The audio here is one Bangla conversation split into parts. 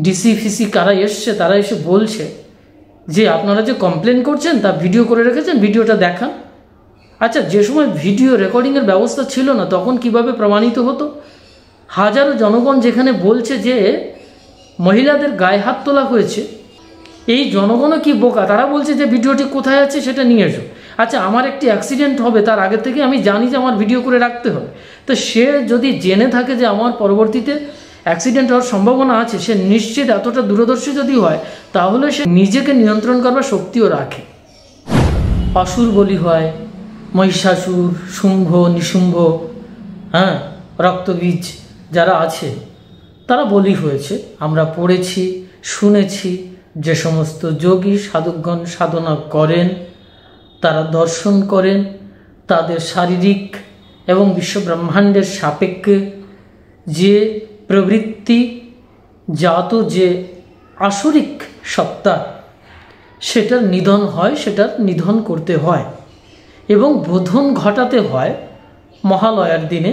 ডিসি ফিসি কারা এসছে, তারা এসে বলছে যে আপনারা যে কমপ্লেন করছেন তা ভিডিও করে রেখেছেন, ভিডিওটা দেখান। আচ্ছা, যে সময় ভিডিও রেকর্ডিংয়ের ব্যবস্থা ছিল না তখন কিভাবে প্রমাণিত হতো? হাজারো জনগণ যেখানে বলছে যে মহিলাদের গায়ে হাত তোলা হয়েছে, এই জনগণও কি বোকা, তারা বলছে যে ভিডিওটি কোথায় আছে সেটা নিয়ে এসো। আচ্ছা, আমার একটি অ্যাক্সিডেন্ট হবে তার আগে থেকে আমি জানি যে আমার ভিডিও করে রাখতে হবে, তো সে যদি জেনে থাকে যে আমার পরবর্তীতে অ্যাক্সিডেন্ট হওয়ার সম্ভাবনা আছে, সে নিশ্চিত এতটা দূরদর্শী যদি হয় তাহলে সে নিজেকে নিয়ন্ত্রণ করবার শক্তিও রাখে। অসুর বলি হয়, মহিষাসুর, শুম্ভ, নিশুম্ভ, রক্তবীজ যারা আছে তারা বলি হয়েছে। আমরা পড়েছি, শুনেছি যে সমস্ত যোগী সাধকগণ সাধনা করেন, তারা দর্শন করেন, তাদের শারীরিক এবং বিশ্বব্রহ্মাণ্ডের সাপেক্ষে যে প্রবৃত্তি জাত যে আসরিক সত্তা, সেটার নিধন হয়, সেটার নিধন করতে হয় এবং বোধন ঘটাতে হয় মহালয়ার দিনে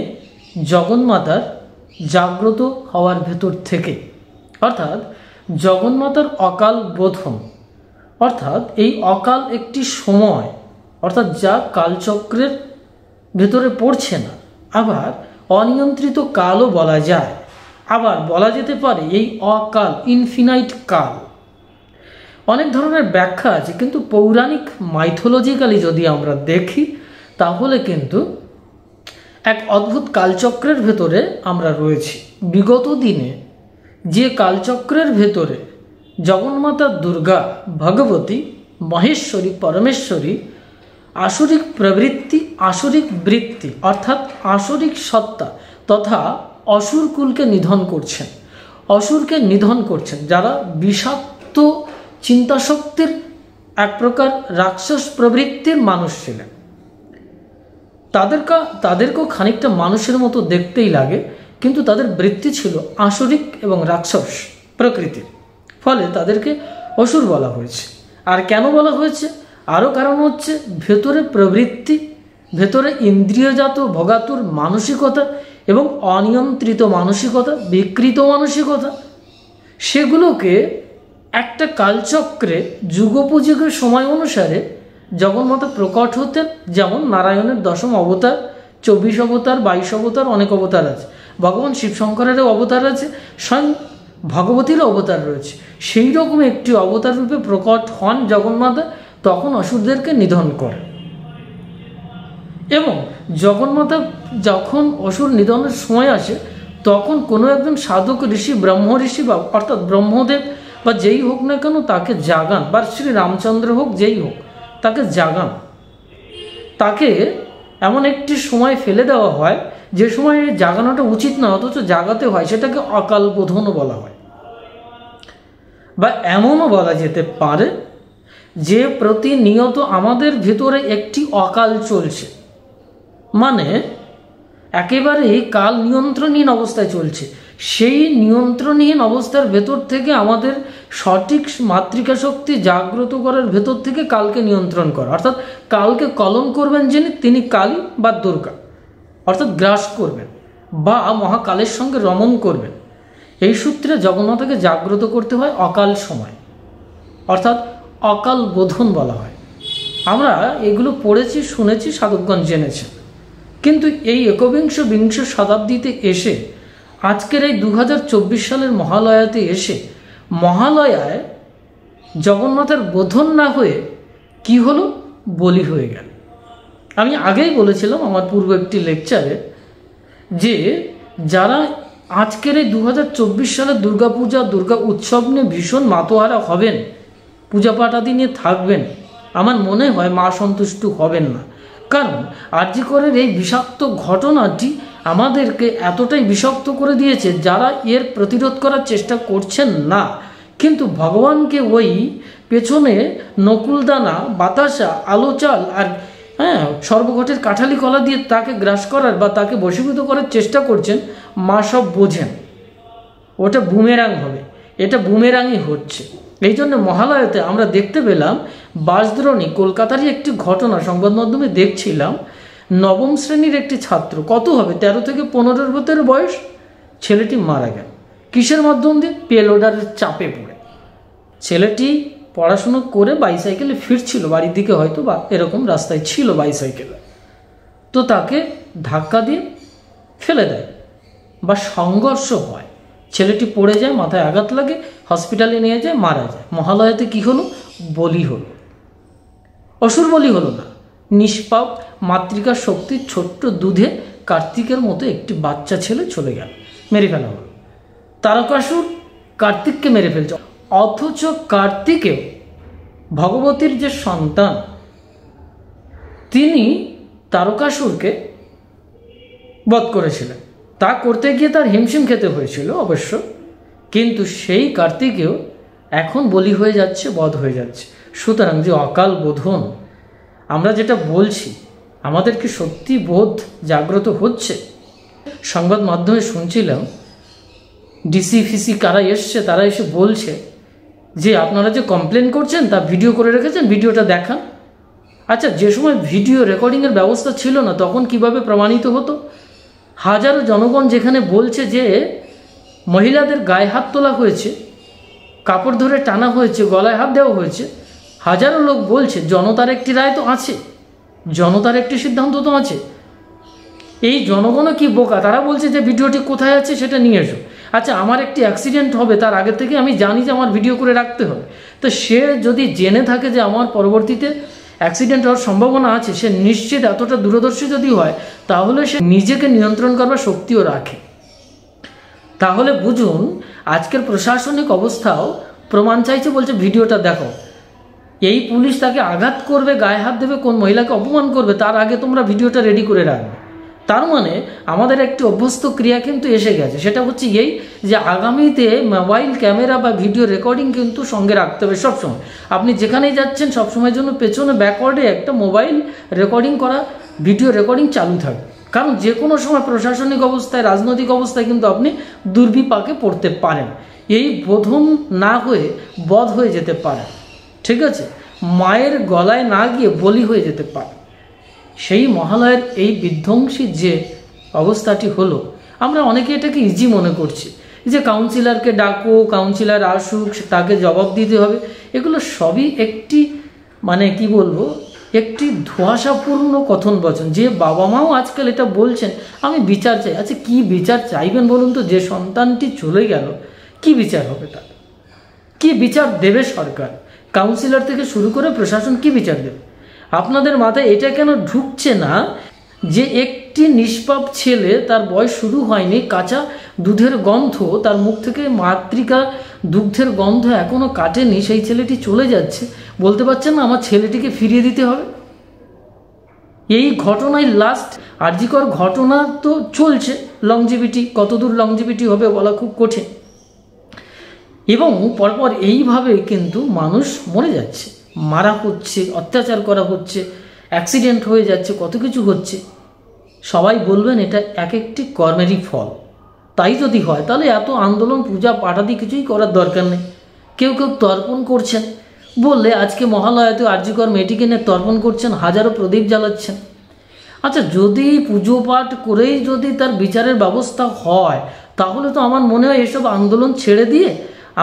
জগন্মাতার জাগ্রত হওয়ার ভেতর থেকে, অর্থাৎ জগন্মাতার অকাল বোধন। অর্থাৎ এই অকাল একটি সময়, অর্থাৎ যা কালচক্রের ভেতরে পড়ছে না, আবার অনিয়ন্ত্রিত কালও বলা যায়, আবার বলা যেতে পারে এই অকাল ইনফিনাইট কাল। অনেক ধরনের ব্যাখ্যা আছে, কিন্তু পৌরাণিক মাইথোলজিক্যালি যদি আমরা দেখি তাহলে কিন্তু এক অদ্ভুত কালচক্রের ভেতরে আমরা রয়েছি। বিগত দিনে যে কালচক্রের ভেতরে জগন্মাতা দুর্গা, ভগবতী, মহেশ্বরী, পরমেশ্বরী আসরিক প্রবৃত্তি, আসরিক বৃত্তি অর্থাৎ আসরিক সত্তা তথা অসুরকুলকে নিধন করছেন, অসুরকে নিধন করছেন, যারা বিষাক্ত চিন্তাশক্তির এক প্রকার রাক্ষস প্রবৃত্তির মানুষ ছিলেন। তাদেরকেও খানিকটা মানুষের মতো দেখতেই লাগে, কিন্তু তাদের বৃত্তি ছিল আসরিক এবং রাক্ষস প্রকৃতির, ফলে তাদেরকে অসুর বলা হয়েছে। আর কেন বলা হয়েছে? আরও কারণ হচ্ছে ভেতরে প্রবৃত্তি, ভেতরে ইন্দ্রিয়জাত ভোগাতুর মানসিকতা এবং অনিয়ন্ত্রিত মানসিকতা, বিকৃত মানসিকতা, সেগুলোকে একটা কালচক্রে যুগোপযোগের সময় অনুসারে জগন্মাতা প্রকট হতেন। যেমন নারায়ণের 10ম অবতার, 24 অবতার, 22 অবতার, অনেক অবতার আছে। ভগবান শিবশঙ্করেরও অবতার আছে, স্বয়ং ভগবতীরও অবতার রয়েছে। সেই রকম একটি অবতার রূপে প্রকট হন জগন্মাতা, তখন অসুরদেরকে নিধন করে। এবং জগন্মাতা যখন অসুর নিধনের সময় আসে তখন কোনো একজন সাধক ঋষি, ব্রহ্ম ঋষি বা অর্থাৎ ব্রহ্মদেব বা যেই হোক না কেন তাকে জাগান, বা শ্রী রামচন্দ্র হোক, যেই হোক তাকে জাগান। তাকে এমন একটি সময় ফেলে দেওয়া হয় যে সময় জাগানোটা উচিত না, অথচ জাগাতে হয়, সেটাকে অকাল বোধনও বলা হয়। বা এমনও বলা যেতে পারে যে প্রতিনিয়ত আমাদের ভিতরে একটি অকাল চলছে, মানে একেবারেই কাল নিয়ন্ত্রণহীন অবস্থায় চলছে। সেই নিয়ন্ত্রণহীন অবস্থার ভেতর থেকে আমাদের সঠিক মাতৃকা শক্তি জাগ্রত করার ভেতর থেকে কালকে নিয়ন্ত্রণ করা, অর্থাৎ কালকে কলম করবেন যিনি, তিনি কালী বা দুর্গা, অর্থাৎ গ্রাস করবেন বা মহাকালের সঙ্গে রমণ করবেন। এই সূত্রে জগন্নাথকে জাগ্রত করতে হয় অকাল সময়, অর্থাৎ অকাল বোধন বলা হয়। আমরা এগুলো পড়েছি, শুনেছি, সাধকগণ জেনেছে। কিন্তু এই একবিংশ শতাব্দীতে এসে, আজকের এই 2024 সালের মহালয়াতে এসে, মহালয়ায় জগন্নাথের বোধন না হয়ে কি হলো? বলি হয়ে গেল। আমি আগেই বলেছিলাম আমার পূর্ব একটি লেকচারে যে যারা আজকের এই 2024 সালের দুর্গাপূজা, দুর্গা উৎসব নিয়ে ভীষণ মাতোহারা হবেন, পূজা পাঠাদি নিয়ে থাকবেন, আমার মনে হয় মা সন্তুষ্ট হবেন না। কারণ আরজি করের এই বিষাক্ত ঘটনাটি আমাদেরকে এতটাই বিষাক্ত করে দিয়েছে, যারা এর প্রতিরোধ করার চেষ্টা করছেন না, কিন্তু ভগবানকে ওই পেছনে নকুলদানা, বাতাসা, আলো চাল আর সর্বঘটের কাঠালি কলা দিয়ে তাকে গ্রাস করার বা তাকে বশীভূত করার চেষ্টা করছেন। মা সব বোঝেন, ওটা বুমেরাং হবে, এটা বুমেরাংই হচ্ছে। এই জন্য মহালয়াতে আমরা দেখতে পেলাম বাসদ্রোণী, কলকাতারই একটি ঘটনা সংবাদ মাধ্যমে দেখছিলাম। 9ম শ্রেণীর একটি ছাত্র, কত হবে 13 থেকে 15 বছর বয়স, ছেলেটি মারা গেল। কিসের মাধ্যম দিয়ে? পেলোডারের চাপে পড়ে। ছেলেটি পড়াশুনো করে বাইসাইকেলে ফিরছিল বাড়ির দিকে, হয়তো বা এরকম রাস্তায় ছিল বাইসাইকেলে, তো তাকে ধাক্কা দিয়ে ফেলে দেয় বা সংঘর্ষ হয়। ছেলেটি পড়ে যায়, মাথায় আঘাত লাগে, হসপিটালে নিয়ে যায়, মারা যায়। মহালয়াতে কি হলো? বলি হলো। অসুর বলি হলো না, নিষ্পাপ মাতৃকার শক্তির ছোট্ট দুধে কার্তিকের মতো একটি বাচ্চা ছেলে চলে গেল, মেরে ফেলা হলো। তারকাসুর কার্তিককে মেরে ফেলছে, অথচ কার্তিকেও ভগবতীর যে সন্তান, তিনি তারকাসুরকে বধ করেছিলেন। তা করতে গিয়ে তার হিমশিম খেতে হয়েছিল অবশ্য, কিন্তু সেই কার্তিকেও এখন বলি হয়ে যাচ্ছে, বধ হয়ে যাচ্ছে। সুতরাং যে অকাল বোধন আমরা যেটা বলছি, আমাদের কি সত্যি বোধ জাগ্রত হচ্ছে? সংবাদ মাধ্যমে শুনছিলাম ডিসি ফিসি কারা এসছে, তারা এসে বলছে যে আপনারা যে কমপ্লেন করছেন তা ভিডিও করে রেখেছেন, ভিডিওটা দেখান। আচ্ছা, যে সময় ভিডিও রেকর্ডিংয়ের ব্যবস্থা ছিল না, তখন কিভাবে প্রমাণিত হতো? হাজারো জনগণ যেখানে বলছে যে মহিলাদের গায়ে হাত তোলা হয়েছে, কাপড় ধরে টানা হয়েছে, গলায় হাত দেওয়া হয়েছে, হাজারো লোক বলছে জনতার একটি রায় তো আছে, জনতার একটি সিদ্ধান্ত তো আছে। এই জনগণও কি বোকা, তারা বলছে যে ভিডিওটি কোথায় আছে সেটা নিয়ে এসো। আচ্ছা, আমার একটি অ্যাক্সিডেন্ট হবে, তার আগে থেকে আমি জানি যে আমার ভিডিও করে রাখতে হবে, তো সে যদি জেনে থাকে যে আমার পরবর্তীতে অ্যাক্সিডেন্ট হওয়ার সম্ভাবনা আছে, সে নিশ্চিত এতটা দূরদর্শী যদি হয়, তাহলে সে নিজেকে নিয়ন্ত্রণ করবার শক্তিও রাখে। তাহলে বুঝুন, আজকের প্রশাসনিক অবস্থাও প্রমাণ চাইছে, বলছে ভিডিওটা দেখো। এই পুলিশ তাকে আঘাত করবে, গায়ে হাত দেবে, কোন মহিলাকে অপমান করবে, তার আগে তোমরা ভিডিওটা রেডি করে রাখবে। তার মানে আমাদের একটি অভ্যস্ত ক্রিয়া কিন্তু এসে গেছে, সেটা হচ্ছে এই যে আগামীতে মোবাইল ক্যামেরা বা ভিডিও রেকর্ডিং কিন্তু সঙ্গে রাখতে হবে সবসময়। আপনি যেখানেই যাচ্ছেন সবসময়ের জন্য পেছনে ব্যাকওয়ার্ডে একটা মোবাইল রেকর্ডিং করা, ভিডিও রেকর্ডিং চালু থাকবে। কারণ যে কোনো সময় প্রশাসনিক অবস্থায়, রাজনৈতিক অবস্থায় কিন্তু আপনি দুর্বিপাকে পড়তে পারেন, এই বোধন না হয়ে বধ হয়ে যেতে পারেন। ঠিক আছে, মায়ের গলায় না গিয়ে বলি হয়ে যেতে পারে। সেই মহালয়ের এই বিধ্বংসী যে অবস্থাটি হলো, আমরা অনেকে এটাকে ইজি মনে করছি, যে কাউন্সিলরকে ডাকো, কাউন্সিলর আসুক, তাকে জবাব দিতে হবে। এগুলো সবই একটি মানে কি বলবো, একটি ধোঁয়াশাপূর্ণ কথন বচন। যে বাবা মাও আজকাল এটা বলছেন আমি বিচার চাই। আচ্ছা, কি বিচার চাইবেন বলুন তো? যে সন্তানটি চলে গেল, কি বিচার হবে তার? কি বিচার দেবে সরকার? কাউন্সিলর থেকে শুরু করে প্রশাসন কি বিচার দেবে? আপনাদের মাথায় এটা কেন ঢুকছে না যে একটি নিষ্পাপ ছেলে, তার বয়স শুরু হয়নি, কাঁচা দুধের গন্ধ তার মুখ থেকে, মাতৃকা দুগ্ধের গন্ধ এখনো কাটেনি, সেই ছেলেটি চলে যাচ্ছে, বলতে পারছেন না আমার ছেলেটিকে ফিরিয়ে দিতে হবে? এই ঘটনায় লাস্ট আরজিকর ঘটনা তো চলছে, লংজিভিটি কতদূর লংজিভিটি হবে বলা খুব কঠিন, এবং পরপর এইভাবে কিন্তু মানুষ মরে যাচ্ছে, মারা হচ্ছে, অত্যাচার করা হচ্ছে, অ্যাক্সিডেন্ট হয়ে যাচ্ছে, কত কিছু হচ্ছে। সবাই বলবেন এটা এক একটি কর্মেরই ফল। তাই যদি হয় তাহলে এত আন্দোলন, পূজা পাঠাদি কিছুই করার দরকার নেই। কেউ কেউ তর্পণ করছেন বললে, আজকে মহালয়াতে আরজিকর মেয়েটিকে নিয়ে তর্পণ করছেন, হাজারো প্রদীপ জ্বালাচ্ছেন। আচ্ছা, যদি পুজো পাঠ করেই যদি তার বিচারের ব্যবস্থা হয়, তাহলে তো আমার মনে হয় এসব আন্দোলন ছেড়ে দিয়ে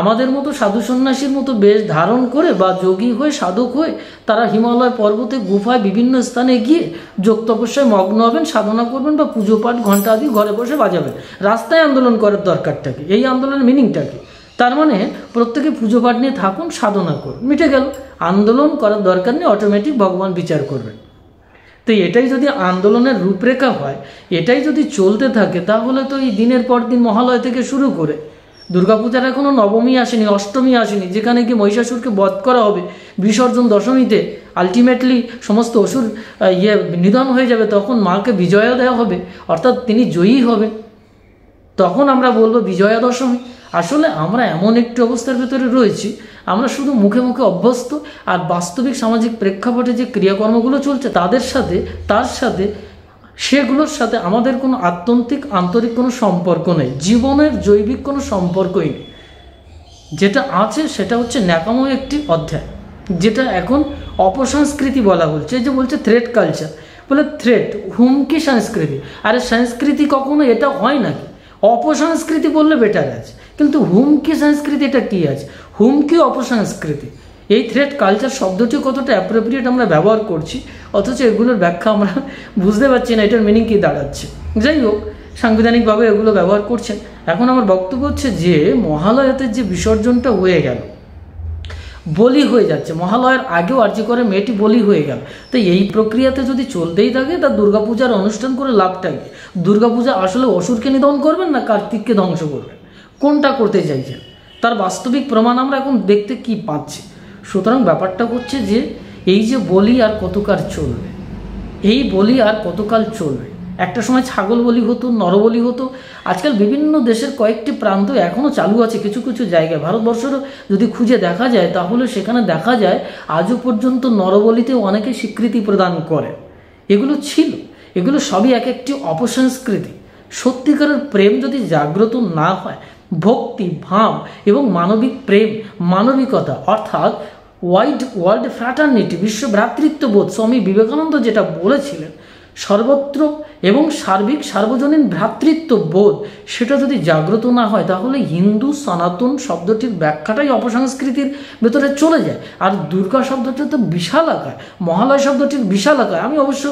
আমাদের মতো সাধু সন্ন্যাসীর মতো বেশ ধারণ করে বা যোগী হয়ে, সাধক হয়ে তারা হিমালয় পর্বতে, গুফায়, বিভিন্ন স্থানে গিয়ে যোগ তপস্যায় মগ্ন হবেন, সাধনা করবেন, বা পুজো পাঠ ঘণ্টা আদি ঘরে বসে বাজাবেন। রাস্তায় আন্দোলন করার দরকারটা কি? এই আন্দোলনের মিনিংটা কি? তার মানে প্রত্যেকে পুজো পাঠ নিয়ে থাকুন, সাধনা করুন, মিটে গেল। আন্দোলন করার দরকার নেই, অটোমেটিক ভগবান বিচার করবেন। তো এটাই যদি আন্দোলনের রূপরেখা হয়, এটাই যদি চলতে থাকে, তাহলে তো এই দিনের পর দিন মহালয় থেকে শুরু করে দুর্গাপূজার এখনও নবমী আসেনি, অষ্টমী আসেনি, যেখানে গিয়ে মহিষাসুরকে বধ করা হবে, বিসর্জন দশমীতে আলটিমেটলি সমস্ত অসুর নিধন হয়ে যাবে, তখন মাকে বিজয়া দেওয়া হবে, অর্থাৎ তিনি জয়ী হবে, তখন আমরা বলবো বিজয়া দশমী। আসলে আমরা এমন একটি অবস্থার ভেতরে রয়েছি, আমরা শুধু মুখে মুখে অভ্যস্ত, আর বাস্তবিক সামাজিক প্রেক্ষাপটে যে ক্রিয়াকর্মগুলো চলছে তার সাথে সেগুলোর সাথে আমাদের কোনো আত্যন্তিক আন্তরিক কোনো সম্পর্ক নেই, জীবনের জৈবিক কোনো সম্পর্কই নেই। যেটা আছে সেটা হচ্ছে ন্যাকামো একটি অধ্যায়, যেটা এখন অপসংস্কৃতি বলা হচ্ছে। এই যে বলছে থ্রেট কালচার, বলে থ্রেট, হুমকি সংস্কৃতি। আরে সংস্কৃতি কখনো এটা হয় নাকি? অপসংস্কৃতি বললে বেটার আছে, কিন্তু হুমকি সংস্কৃতি এটা কি আছে? হুমকি অপসংস্কৃতি। এই থ্রেট কালচার শব্দটি কতটা অ্যাপ্রোপ্রিয়েট আমরা ব্যবহার করছি, অথচ এগুলোর ব্যাখ্যা আমরা বুঝতে পারছি না এটার মিনিং কী দাঁড়াচ্ছে। যাই হোক, সাংবিধানিকভাবে এগুলো ব্যবহার করছেন। এখন আমার বক্তব্য হচ্ছে যে মহালয়াতে যে বিসর্জনটা হয়ে গেল, বলি হয়ে যাচ্ছে, মহালয়ার আগেও আর্জি করে মেয়েটি বলি হয়ে গেল, তো এই প্রক্রিয়াতে যদি চলতেই থাকে তা দুর্গাপূজার অনুষ্ঠান করে লাভটা কি? দুর্গাপূজা আসলে অসুরকে নিধন করবেন না কার্তিককে ধ্বংস করবেন? কোনটা করতে চাইছেন? তার বাস্তবিক প্রমাণ আমরা এখন দেখতে কি পাচ্ছি। সুতরাং ব্যাপারটা হচ্ছে যে এই যে বলি আর কতকাল চলবে, এই বলি আর কতকাল চলবে? একটা সময় ছাগল বলি হতো, নরবলি হতো। আজকাল বিভিন্ন দেশের কয়েকটি প্রান্ত এখনও চালু আছে কিছু কিছু জায়গায়। ভারতবর্ষেরও যদি খুঁজে দেখা যায় তাহলে সেখানে দেখা যায় আজও পর্যন্ত নরবলিতে অনেকে স্বীকৃতি প্রদান করে। এগুলো ছিল, এগুলো সবই এক একটি অপসংস্কৃতি। সত্যিকারের প্রেম যদি জাগ্রত না হয়, ভক্তি ভাব এবং মানবিক প্রেম, মানবিকতা, অর্থাৎ ওয়াইড ওয়ার্ল্ড ফ্র্যাটার্নিটি, বিশ্ব ভ্রাতৃত্ববোধ, স্বামী বিবেকানন্দ যেটা বলেছিলেন, সর্বত্র এবং সার্বিক সার্বজনীন ভ্রাতৃত্ববোধ, সেটা যদি জাগ্রত না হয় তাহলে হিন্দু সনাতন শব্দটির ব্যাখ্যাটাই অপসংস্কৃতির ভেতরে চলে যায়। আর দুর্গা শব্দটা তো বিশাল আকার, মহালয় শব্দটির বিশাল আকার। আমি অবশ্য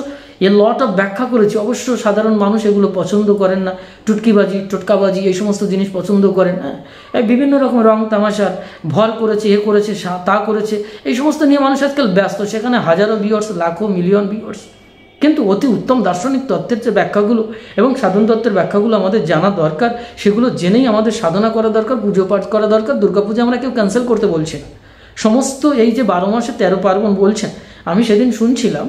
এ লট অফ ব্যাখ্যা করেছি। অবশ্য সাধারণ মানুষ এগুলো পছন্দ করেন না, টুটকিবাজি টোটকাবাজি এই সমস্ত জিনিস পছন্দ করেন। হ্যাঁ, বিভিন্ন রকম রং তামাশার ভর করেছে, এ করেছে, তা করেছে, এই সমস্ত নিয়ে মানুষ আজকাল ব্যস্ত। সেখানে হাজারো ভিউয়ার্স, লাখো মিলিয়ন ভিউয়ার্স। কিন্তু অতি উত্তম দার্শনিক তত্ত্বের যে ব্যাখ্যাগুলো এবং সাধন তত্ত্বের ব্যাখ্যাগুলো আমাদের জানা দরকার, সেগুলো জেনেই আমাদের সাধনা করা দরকার, পুজো পাঠ করা দরকার। দুর্গাপূজা আমরা কেউ ক্যান্সেল করতে বলছি না। সমস্ত এই যে 12 মাসে 13 পার্বণ বলছেন, আমি সেদিন শুনছিলাম,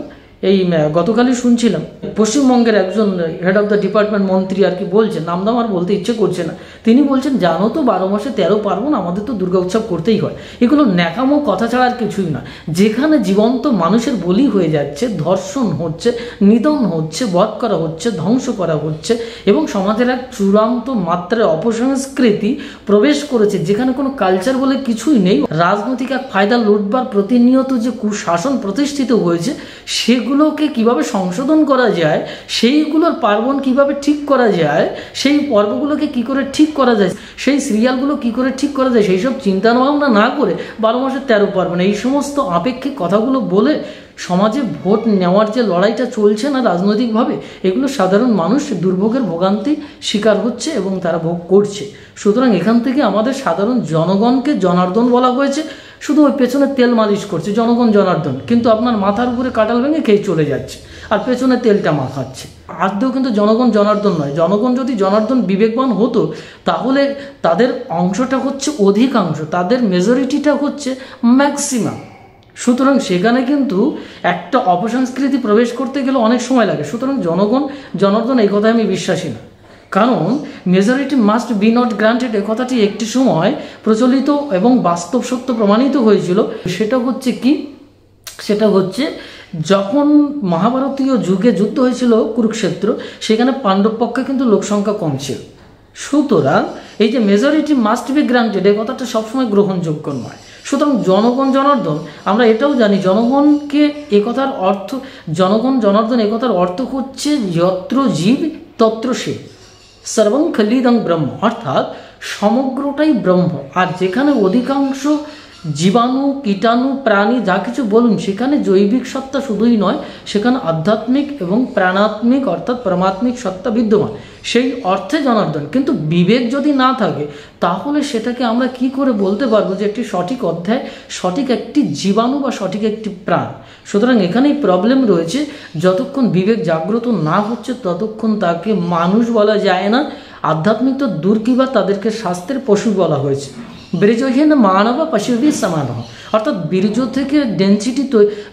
এই গতকালই শুনছিলাম, পশ্চিমবঙ্গের একজন হেড অফ দ্য ডিপার্টমেন্ট মন্ত্রী আর কি বলছেন, নামদাম আর বলতে ইচ্ছে করছে না, তিনি বলছেন জানো তো 12 মাসে 13 পার্বণ, আমাদের তো দুর্গা উৎসব করতেই হয়। এগুলো ন্যাকামো কথা ছাড়া আর কিছুই না। যেখানে জীবন্ত মানুষের বলি হয়ে যাচ্ছে, ধর্ষণ হচ্ছে, নিধন হচ্ছে, বধ করা হচ্ছে, ধ্বংস করা হচ্ছে এবং সমাজের এক চূড়ান্ত মাত্রায় অপসংস্কৃতি প্রবেশ করেছে, যেখানে কোনো কালচার বলে কিছুই নেই। রাজনৈতিক এক ফায়দা লুটবার প্রতিনিয়ত যে কুশাসন প্রতিষ্ঠিত হয়েছে, সেগুলোকে কিভাবে সংশোধন করা যায়, সেইগুলোর পার্বণ কিভাবে ঠিক করা যায়, সেই পর্বগুলোকে কি করে ঠিক করা যায়, সেই সিরিয়ালগুলো কি করে ঠিক করা যায়, সেই সব চিন্তা ভাবনা না করে 12 মাসে 13 পার্বণ এই সমস্ত আপেক্ষিক কথাগুলো বলে সমাজে ভোট নেওয়ার যে লড়াইটা চলছে না রাজনৈতিকভাবে, এগুলো সাধারণ মানুষ দুর্ভোগের ভোগান্তি শিকার হচ্ছে এবং তারা ভোগ করছে। সুতরাং এখান থেকে আমাদের সাধারণ জনগণকে জনার্দন বলা হয়েছে, শুধু ওই পেছনে তেল মালিশ করছে জনগণ জনার্দন, কিন্তু আপনার মাথার উপরে কাঁঠাল ভেঙে খেয়ে চলে যাচ্ছে আর পেছনে তেলটা মাখাচ্ছে। আদৌ কিন্তু জনগণ জনার্দন নয়। জনগণ যদি জনার্দন বিবেকবান হতো তাহলে তাদের অংশটা হচ্ছে অধিকাংশ, তাদের মেজরিটিটা হচ্ছে ম্যাক্সিমাম। সুতরাং সেখানে কিন্তু একটা অপসংস্কৃতি প্রবেশ করতে গেলে অনেক সময় লাগে। সুতরাং জনগণ জনার্দন এই কথায় আমি বিশ্বাসী না, কারণ majority must be not granted এ কথাটি একটি সময় প্রচলিত এবং বাস্তব সত্য প্রমাণিত হয়েছিল। সেটা হচ্ছে কি, সেটা হচ্ছে যখন মহাভারতীয় যুগে যুদ্ধ হয়েছিল কুরুক্ষেত্র, সেখানে পাণ্ডব পক্ষে কিন্তু লোকসংখ্যা কম ছিল। সুতরাং এই যে মেজরিটি মাস্ট বি গ্রান্টেড এই কথাটা সবসময় গ্রহণযোগ্য নয়। সুতরাং জনগণ জনার্দন, আমরা এটাও জানি জনগণকে একথার অর্থ, জনগণ জনার্দন একথার অর্থ হচ্ছে যত্র জীব তত্র শিব, সর্বং খলিদং ব্রহ্ম, অর্থাৎ সমগ্রটাই ব্রহ্ম। আর যেখানে অধিকাংশ জীবাণু কীটাণু প্রাণী যা কিছু বলুন, সেখানে জৈবিক সত্তা শুধুই নয়, সেখানে আধ্যাত্মিক এবং প্রাণাত্মিক অর্থাৎ পরমাত্মিক সত্তা বিদ্যমান। সেই অর্থে জনার্দন। কিন্তু বিবেক যদি না থাকে তাহলে সেটাকে আমরা কি করে বলতে পারবো যে একটি সঠিক অধ্যায়, সঠিক একটি জীবাণু বা সঠিক একটি প্রাণ? সুতরাং এখানেই প্রবলেম রয়েছে। যতক্ষণ বিবেক জাগ্রত না হচ্ছে ততক্ষণ তাকে মানুষ বলা যায় না। আধ্যাত্মিক তো দূর কিবা, তাদেরকে শাস্ত্রের পশু বলা হয়েছে। বীর্যহীন মানব পশুবি সমান, অর্থাৎ বীর্য থেকে ডেন্সিটি,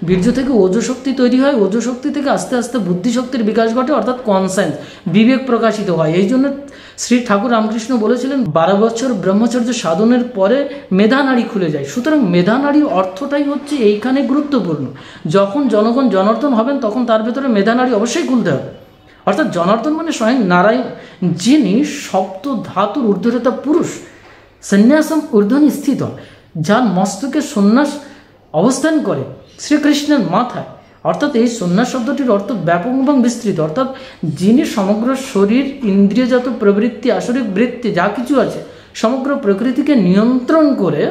বীর্য থেকে ওজশক্তি তৈরি হয়, ওজশক্তি থেকে আস্তে আস্তে বুদ্ধিশক্তির বিকাশ ঘটে, অর্থাৎ কনসায়েন্স, বিবেক প্রকাশিত হয়। এই জন্য শ্রী ঠাকুর রামকৃষ্ণ বলেছিলেন 12 বছর ব্রহ্মচর্য সাধনের পরে মেধানাড়ি খুলে যায়। সুতরাং মেধানাড়ির অর্থটাই হচ্ছে এইখানে গুরুত্বপূর্ণ। যখন জনগণ জনার্দন হবেন তখন তার ভেতরে মেধানাড়ি অবশ্যই খুলতে হবে। অর্থাৎ জনার্দন মানে স্বয়ং নারায়ণ, যিনি সপ্ত ধাতুর ঊর্ধ্বরেতা পুরুষ, সন্ন্যাসম ঊর্ধ্বনি স্থিত, যার মস্তকে সন্ন্যাস অবস্থান করে শ্রীকৃষ্ণের মাথায়। অর্থাৎ এই সন্ন্যাস শব্দটির অর্থ ব্যাপক এবং বিস্তৃত, অর্থাৎ যিনি সমগ্র শরীর ইন্দ্রিয়জাত প্রবৃত্তি আসরিক বৃত্তি যা কিছু আছে সমগ্র প্রকৃতিকে নিয়ন্ত্রণ করে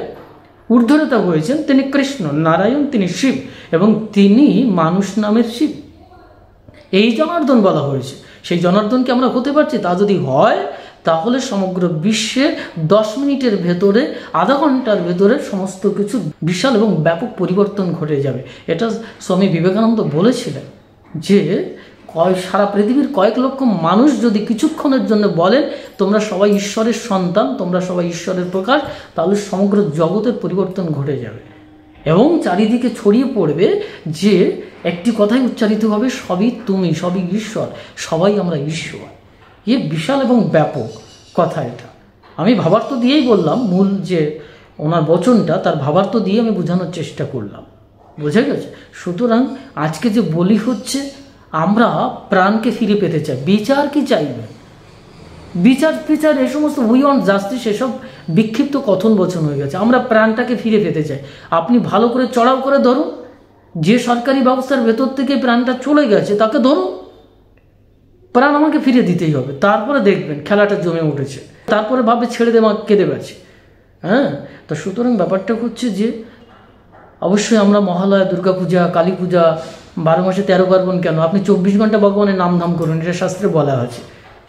ঊর্ধ্বরেতা হয়েছেন তিনি কৃষ্ণ, নারায়ণ তিনি শিব, এবং তিনি মানুষ নামের শিব। এই জনার্দন বলা হয়েছে। সেই জনার্দন কি আমরা হতে পারছি? তা যদি হয় তাহলে সমগ্র বিশ্বে 10 মিনিটের ভেতরে, আধা ঘন্টার ভেতরে সমস্ত কিছু বিশাল এবং ব্যাপক পরিবর্তন ঘটে যাবে। এটা স্বামী বিবেকানন্দ বলেছিলেন যে সারা পৃথিবীর কয়েক লক্ষ মানুষ যদি কিছুক্ষণের জন্য বলেন তোমরা সবাই ঈশ্বরের সন্তান, তোমরা সবাই ঈশ্বরের প্রকাশ, তাহলে সমগ্র জগতের পরিবর্তন ঘটে যাবে এবং চারিদিকে ছড়িয়ে পড়বে যে একটি কথাই উচ্চারিত হবে, সবই তুমি, সবই ঈশ্বর, সবাই আমরা ঈশ্বর। এ বিশাল এবং ব্যাপক কথা। এটা আমি ভাবার্থ দিয়েই বললাম, মূল যে ওনার বচনটা তার ভাবার্থ দিয়ে আমি বোঝানোর চেষ্টা করলাম, বোঝা গেছে? সুতরাং আজকে যে বলি হচ্ছে আমরা প্রাণকে ফিরে পেতে চাই। বিচার কি চাইবেন? বিচার এ সমস্ত উই ওয়ান্ট জাস্টিস, এসব বিক্ষিপ্ত কথন বচন হয়ে গেছে। আমরা প্রাণটাকে ফিরে পেতে চাই। আপনি ভালো করে চড়াও করে ধরুন, যে সরকারি ব্যবস্থার ভেতর থেকে প্রাণটা চলে গেছে তাকে ধরুন, প্রাণ আমাকে ফিরে দিতেই হবে। তারপরে দেখবেন খেলাটা জমে উঠেছে, তারপরে ভাবে ছেড়ে দেওয়া কেঁদে গেছে। হ্যাঁ, তো সুতরাং ব্যাপারটা হচ্ছে যে অবশ্যই আমরা মহালয়া, দুর্গাপূজা, কালী পূজা, 12 মাসে 13 পার্বণ কেন, আপনি 24 ঘন্টা ভগবানের নামধাম করুন, এটা শাস্ত্রে বলা আছে।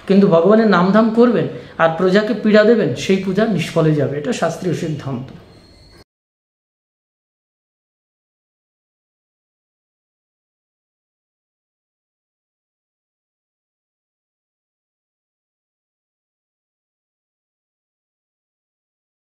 কিন্তু ভগবানের নামধাম করবেন আর প্রজাকে পীড়া দেবেন, সেই পূজা নিষ্ফলে যাবে, এটা শাস্ত্রীয় সিদ্ধান্ত।